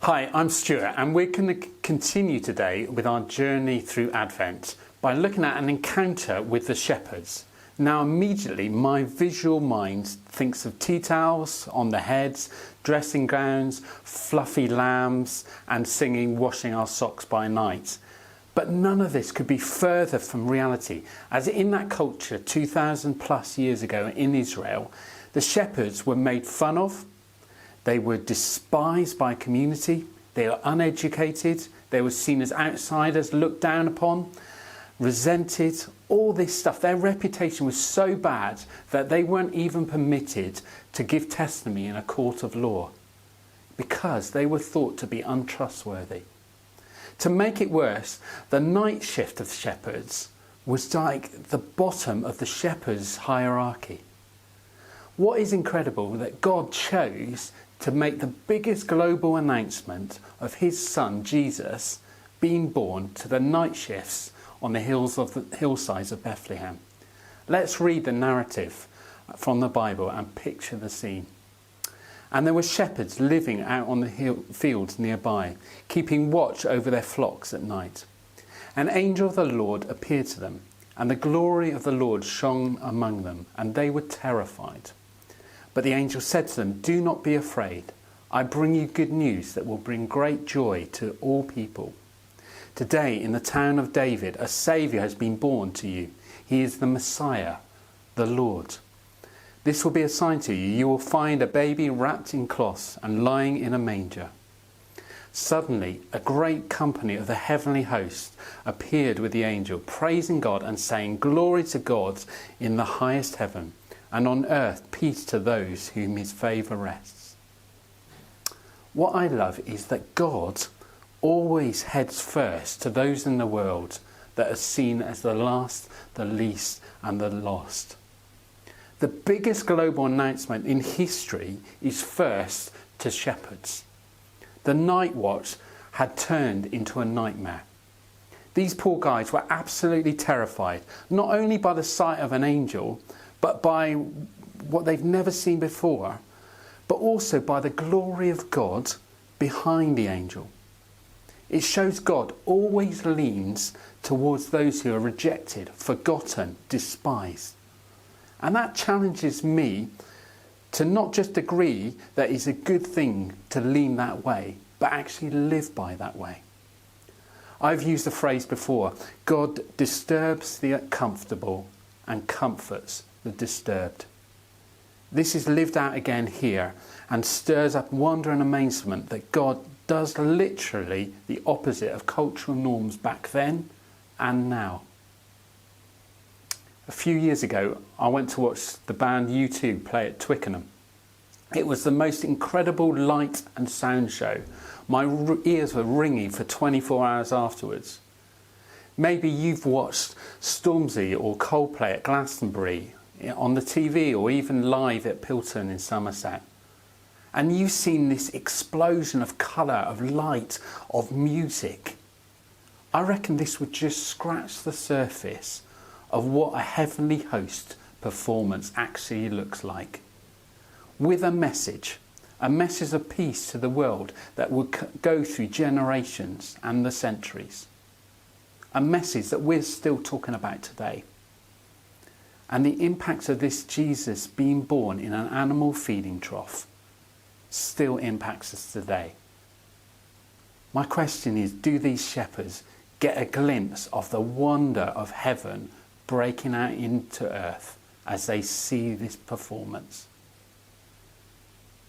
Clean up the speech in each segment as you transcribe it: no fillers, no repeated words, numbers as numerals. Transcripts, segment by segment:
Hi, I'm Stuart, and we're going to continue today with our journey through Advent by looking at an encounter with the shepherds. Now immediately my visual mind thinks of tea towels on the heads, dressing gowns, fluffy lambs and singing "Washing Our Socks by Night." But none of this could be further from reality, as in that culture 2,000 plus years ago in Israel, the shepherds were made fun of. They were despised by community, they were uneducated, they were seen as outsiders, looked down upon, resented, all this stuff. Their reputation was so bad that they weren't even permitted to give testimony in a court of law because they were thought to be untrustworthy. To make it worse, the night shift of shepherds was like the bottom of the shepherds' hierarchy. What is incredible that God chose to make the biggest global announcement of his son Jesus being born to the night shifts on the hillsides of Bethlehem. Let's read the narrative from the Bible and picture the scene. And there were shepherds living out on the fields nearby, keeping watch over their flocks at night. An angel of the Lord appeared to them, and the glory of the Lord shone among them, and they were terrified. But the angel said to them, "Do not be afraid. I bring you good news that will bring great joy to all people. Today in the town of David, a Saviour has been born to you. He is the Messiah, the Lord. This will be a sign to you. You will find a baby wrapped in cloths and lying in a manger." Suddenly, a great company of the heavenly host appeared with the angel, praising God and saying, "Glory to God in the highest heaven, and on earth peace to those whom his favour rests." What I love is that God always heads first to those in the world that are seen as the last, the least and the lost. The biggest global announcement in history is first to shepherds. The night watch had turned into a nightmare. These poor guys were absolutely terrified, not only by the sight of an angel, but by what they've never seen before, but also by the glory of God behind the angel. It shows God always leans towards those who are rejected, forgotten, despised. And that challenges me to not just agree that it's a good thing to lean that way, but actually live by that way. I've used the phrase before, God disturbs the comfortable and comforts the disturbed. This is lived out again here and stirs up wonder and amazement that God does literally the opposite of cultural norms back then and now. A few years ago, I went to watch the band U2 play at Twickenham. It was the most incredible light and sound show. My ears were ringing for 24 hours afterwards. Maybe you've watched Stormzy or Coldplay at Glastonbury on the TV or even live at Pilton in Somerset. And you've seen this explosion of colour, of light, of music. I reckon this would just scratch the surface of what a heavenly host performance actually looks like. With a message of peace to the world that would go through generations and the centuries. A message that we're still talking about today. And the impact of this Jesus being born in an animal feeding trough still impacts us today. My question is, do these shepherds get a glimpse of the wonder of heaven breaking out into earth as they see this performance?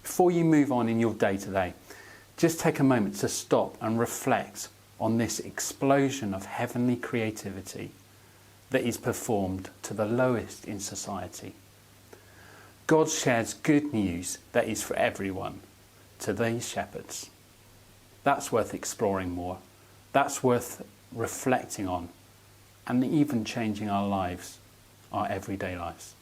Before you move on in your day today, just take a moment to stop and reflect on this explosion of heavenly creativity that is performed to the lowest in society. God shares good news that is for everyone, to these shepherds. That's worth exploring more. That's worth reflecting on and even changing our lives, our everyday lives.